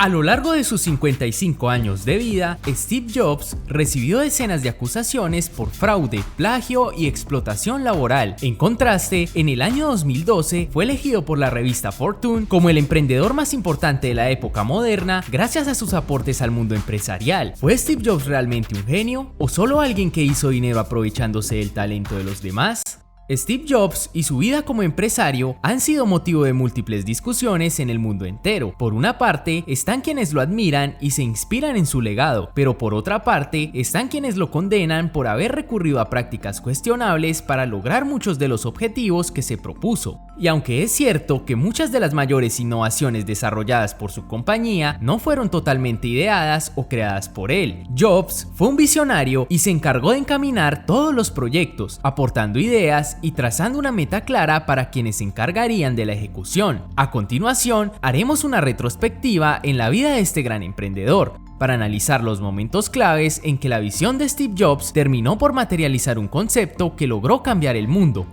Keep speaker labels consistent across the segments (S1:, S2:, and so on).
S1: A lo largo de sus 55 años de vida, Steve Jobs recibió decenas de acusaciones por fraude, plagio y explotación laboral. En contraste, en el año 2012 fue elegido por la revista Fortune como el emprendedor más importante de la época moderna gracias a sus aportes al mundo empresarial. ¿Fue Steve Jobs realmente un genio o solo alguien que hizo dinero aprovechándose del talento de los demás? Steve Jobs y su vida como empresario han sido motivo de múltiples discusiones en el mundo entero. Por una parte, están quienes lo admiran y se inspiran en su legado, pero por otra parte, están quienes lo condenan por haber recurrido a prácticas cuestionables para lograr muchos de los objetivos que se propuso. Y aunque es cierto que muchas de las mayores innovaciones desarrolladas por su compañía no fueron totalmente ideadas o creadas por él, Jobs fue un visionario y se encargó de encaminar todos los proyectos, aportando ideas y trazando una meta clara para quienes se encargarían de la ejecución. A continuación, haremos una retrospectiva en la vida de este gran emprendedor, para analizar los momentos claves en que la visión de Steve Jobs terminó por materializar un concepto que logró cambiar el mundo.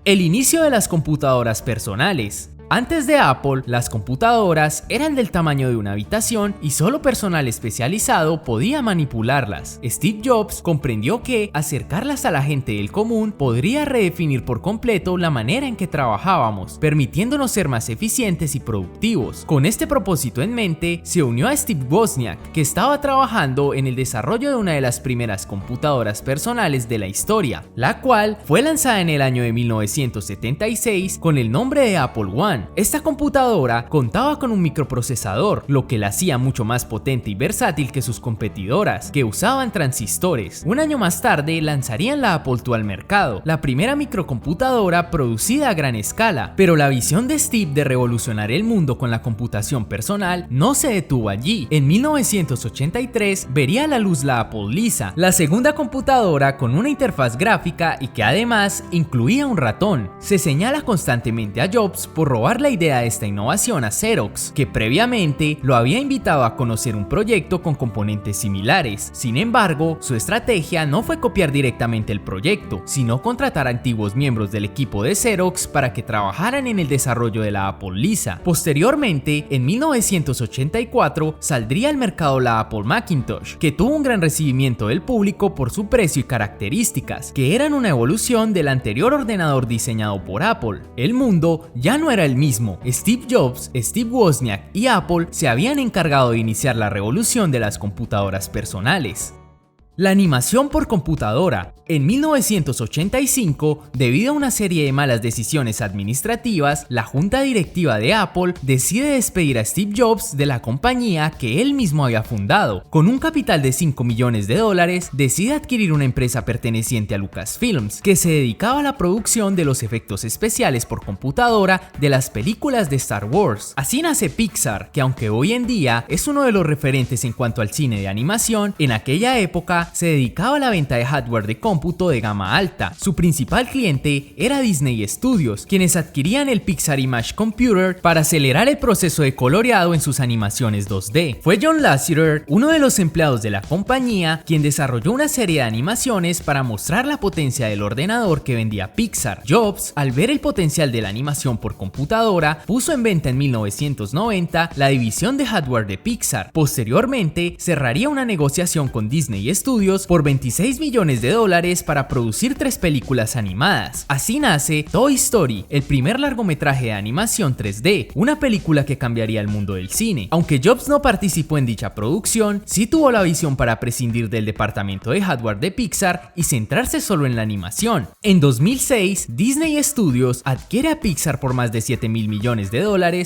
S1: El inicio de las computadoras personales. Antes de Apple, las computadoras eran del tamaño de una habitación y solo personal especializado podía manipularlas. Steve Jobs comprendió que acercarlas a la gente del común podría redefinir por completo la manera en que trabajábamos, permitiéndonos ser más eficientes y productivos. Con este propósito en mente, se unió a Steve Wozniak, que estaba trabajando en el desarrollo de una de las primeras computadoras personales de la historia, la cual fue lanzada en el año de 1976 con el nombre de Apple I. Esta computadora contaba con un microprocesador, lo que la hacía mucho más potente y versátil que sus competidoras, que usaban transistores. Un año más tarde lanzarían la Apple II al mercado, la primera microcomputadora producida a gran escala, pero la visión de Steve de revolucionar el mundo con la computación personal no se detuvo allí. En 1983 vería a la luz la Apple Lisa, la segunda computadora con una interfaz gráfica y que además incluía un ratón. Se señala constantemente a Jobs por robar la idea de esta innovación a Xerox, que previamente lo había invitado a conocer un proyecto con componentes similares. Sin embargo, su estrategia no fue copiar directamente el proyecto, sino contratar a antiguos miembros del equipo de Xerox para que trabajaran en el desarrollo de la Apple Lisa. Posteriormente, en 1984, saldría al mercado la Apple Macintosh, que tuvo un gran recibimiento del público por su precio y características, que eran una evolución del anterior ordenador diseñado por Apple. El mundo ya no era el mismo. Steve Jobs, Steve Wozniak y Apple se habían encargado de iniciar la revolución de las computadoras personales. La animación por computadora. En 1985, debido a una serie de malas decisiones administrativas, la junta directiva de Apple decide despedir a Steve Jobs de la compañía que él mismo había fundado. Con un capital de $5 millones, decide adquirir una empresa perteneciente a Lucasfilms, que se dedicaba a la producción de los efectos especiales por computadora de las películas de Star Wars. Así nace Pixar, que aunque hoy en día es uno de los referentes en cuanto al cine de animación, en aquella época se dedicaba a la venta de hardware de cómputo de gama alta. Su principal cliente era Disney Studios, quienes adquirían el Pixar Image Computer para acelerar el proceso de coloreado en sus animaciones 2D. Fue John Lasseter, uno de los empleados de la compañía, quien desarrolló una serie de animaciones para mostrar la potencia del ordenador que vendía Pixar. Jobs, al ver el potencial de la animación por computadora, puso en venta en 1990 la división de hardware de Pixar. Posteriormente, cerraría una negociación con Disney Studios por $26 millones para producir 3 películas animadas. Así nace Toy Story, el primer largometraje de animación 3D, una película que cambiaría el mundo del cine. Aunque Jobs no participó en dicha producción, sí tuvo la visión para prescindir del departamento de hardware de Pixar y centrarse solo en la animación. En 2006, Disney Studios adquiere a Pixar por más de $7 mil millones,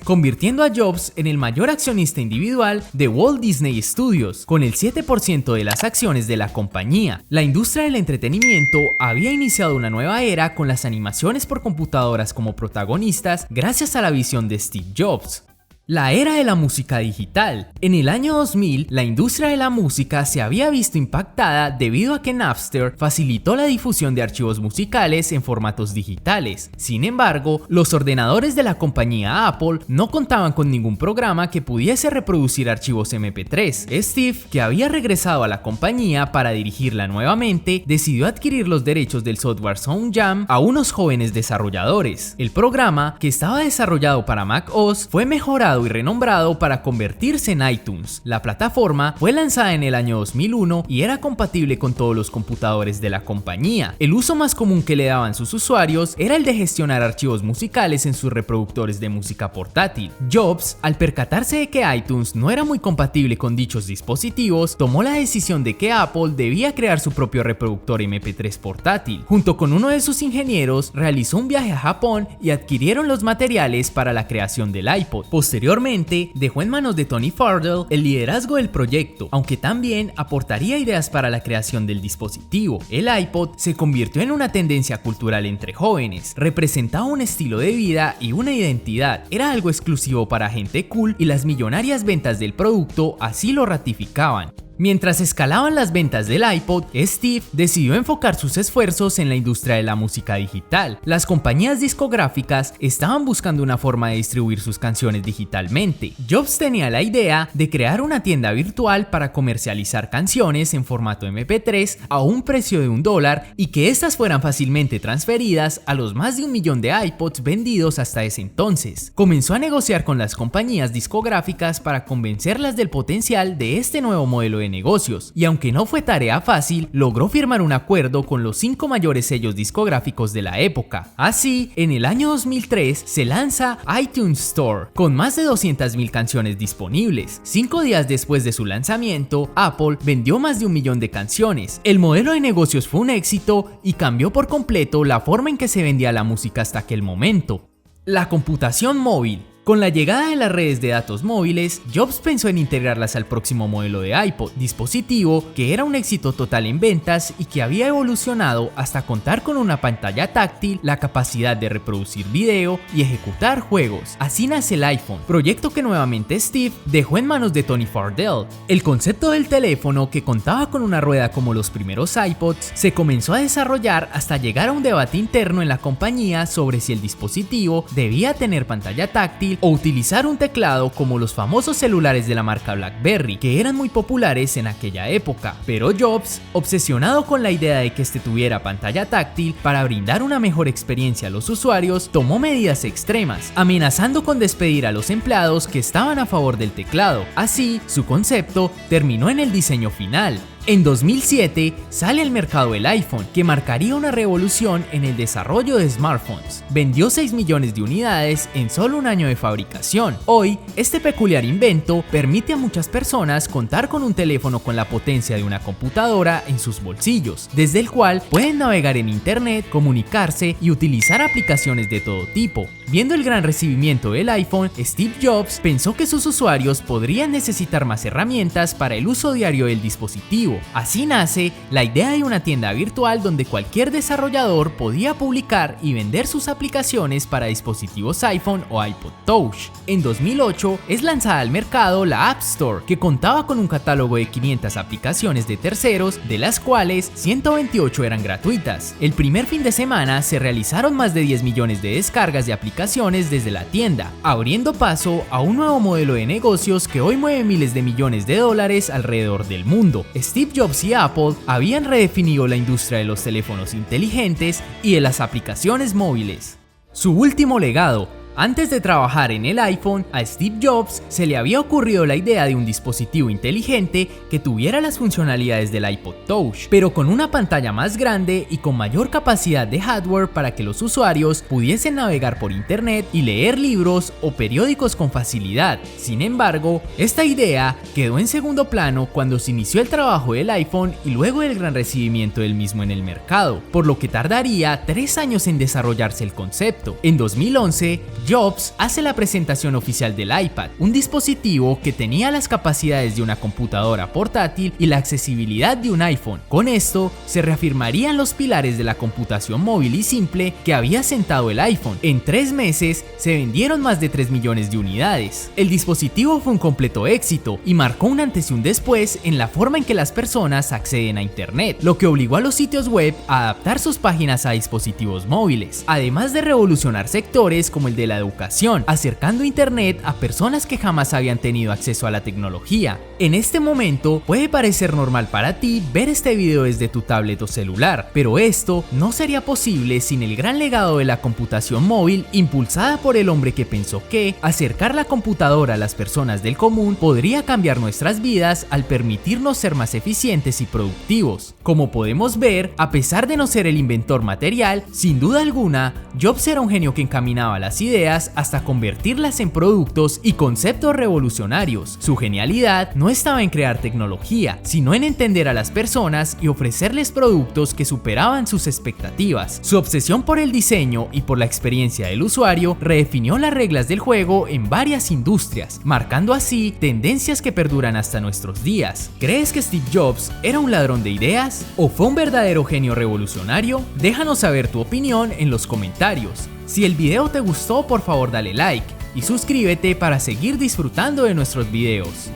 S1: convirtiendo a Jobs en el mayor accionista individual de Walt Disney Studios, con el 7% de las acciones de la compañía. La industria del entretenimiento había iniciado una nueva era con las animaciones por computadoras como protagonistas gracias a la visión de Steve Jobs. La era de la música digital. En el año 2000, la industria de la música se había visto impactada debido a que Napster facilitó la difusión de archivos musicales en formatos digitales. Sin embargo, los ordenadores de la compañía Apple no contaban con ningún programa que pudiese reproducir archivos MP3. Steve, que había regresado a la compañía para dirigirla nuevamente, decidió adquirir los derechos del software SoundJam a unos jóvenes desarrolladores. El programa, que estaba desarrollado para Mac OS, fue mejorado creado y renombrado para convertirse en iTunes. La plataforma fue lanzada en el año 2001 y era compatible con todos los computadores de la compañía. El uso más común que le daban sus usuarios era el de gestionar archivos musicales en sus reproductores de música portátil. Jobs, al percatarse de que iTunes no era muy compatible con dichos dispositivos, tomó la decisión de que Apple debía crear su propio reproductor MP3 portátil. Junto con uno de sus ingenieros, realizó un viaje a Japón y adquirieron los materiales para la creación del iPod. Posteriormente, dejó en manos de Tony Fardell el liderazgo del proyecto, aunque también aportaría ideas para la creación del dispositivo. El iPod se convirtió en una tendencia cultural entre jóvenes, representaba un estilo de vida y una identidad, era algo exclusivo para gente cool y las millonarias ventas del producto así lo ratificaban. Mientras escalaban las ventas del iPod, Steve decidió enfocar sus esfuerzos en la industria de la música digital. Las compañías discográficas estaban buscando una forma de distribuir sus canciones digitalmente. Jobs tenía la idea de crear una tienda virtual para comercializar canciones en formato MP3 a un precio de $1 y que estas fueran fácilmente transferidas a los más de 1 millón de iPods vendidos hasta ese entonces. Comenzó a negociar con las compañías discográficas para convencerlas del potencial de este nuevo modelo de negocios, y aunque no fue tarea fácil, logró firmar un acuerdo con los 5 mayores sellos discográficos de la época. Así, en el año 2003 se lanza iTunes Store, con más de 200.000 canciones disponibles. 5 días después de su lanzamiento, Apple vendió más de 1 millón de canciones. El modelo de negocios fue un éxito y cambió por completo la forma en que se vendía la música hasta aquel momento. La computación móvil. Con la llegada de las redes de datos móviles, Jobs pensó en integrarlas al próximo modelo de iPod, dispositivo que era un éxito total en ventas y que había evolucionado hasta contar con una pantalla táctil, la capacidad de reproducir video y ejecutar juegos. Así nace el iPhone, proyecto que nuevamente Steve dejó en manos de Tony Fardell. El concepto del teléfono, que contaba con una rueda como los primeros iPods, se comenzó a desarrollar hasta llegar a un debate interno en la compañía sobre si el dispositivo debía tener pantalla táctil o utilizar un teclado como los famosos celulares de la marca BlackBerry, que eran muy populares en aquella época. Pero Jobs, obsesionado con la idea de que este tuviera pantalla táctil para brindar una mejor experiencia a los usuarios, tomó medidas extremas, amenazando con despedir a los empleados que estaban a favor del teclado. Así, su concepto terminó en el diseño final. En 2007 sale al mercado el iPhone, que marcaría una revolución en el desarrollo de smartphones. Vendió 6 millones de unidades en solo un año de fabricación. Hoy, este peculiar invento permite a muchas personas contar con un teléfono con la potencia de una computadora en sus bolsillos, desde el cual pueden navegar en internet, comunicarse y utilizar aplicaciones de todo tipo. Viendo el gran recibimiento del iPhone, Steve Jobs pensó que sus usuarios podrían necesitar más herramientas para el uso diario del dispositivo. Así nace la idea de una tienda virtual donde cualquier desarrollador podía publicar y vender sus aplicaciones para dispositivos iPhone o iPod Touch. En 2008 es lanzada al mercado la App Store, que contaba con un catálogo de 500 aplicaciones de terceros, de las cuales 128 eran gratuitas. El primer fin de semana se realizaron más de 10 millones de descargas de aplicaciones desde la tienda, abriendo paso a un nuevo modelo de negocios que hoy mueve miles de millones de dólares alrededor del mundo. Steve Jobs y Apple habían redefinido la industria de los teléfonos inteligentes y de las aplicaciones móviles. Su último legado. Antes de trabajar en el iPhone, a Steve Jobs se le había ocurrido la idea de un dispositivo inteligente que tuviera las funcionalidades del iPod Touch, pero con una pantalla más grande y con mayor capacidad de hardware para que los usuarios pudiesen navegar por internet y leer libros o periódicos con facilidad. Sin embargo, esta idea quedó en segundo plano cuando se inició el trabajo del iPhone y luego del gran recibimiento del mismo en el mercado, por lo que tardaría 3 años en desarrollarse el concepto. En 2011, Jobs hace la presentación oficial del iPad, un dispositivo que tenía las capacidades de una computadora portátil y la accesibilidad de un iPhone. Con esto, se reafirmarían los pilares de la computación móvil y simple que había sentado el iPhone. En 3 meses, se vendieron más de 3 millones de unidades. El dispositivo fue un completo éxito y marcó un antes y un después en la forma en que las personas acceden a Internet, lo que obligó a los sitios web a adaptar sus páginas a dispositivos móviles, además de revolucionar sectores como el de la la educación, acercando Internet a personas que jamás habían tenido acceso a la tecnología. En este momento puede parecer normal para ti ver este video desde tu tablet o celular, pero esto no sería posible sin el gran legado de la computación móvil impulsada por el hombre que pensó que acercar la computadora a las personas del común podría cambiar nuestras vidas al permitirnos ser más eficientes y productivos. Como podemos ver, a pesar de no ser el inventor material, sin duda alguna, Jobs era un genio que encaminaba las ideas hasta convertirlas en productos y conceptos revolucionarios. Su genialidad no estaba en crear tecnología, sino en entender a las personas y ofrecerles productos que superaban sus expectativas. Su obsesión por el diseño y por la experiencia del usuario redefinió las reglas del juego en varias industrias, marcando así tendencias que perduran hasta nuestros días. ¿Crees que Steve Jobs era un ladrón de ideas o fue un verdadero genio revolucionario? Déjanos saber tu opinión en los comentarios. Si el video te gustó, por favor dale like y suscríbete para seguir disfrutando de nuestros videos.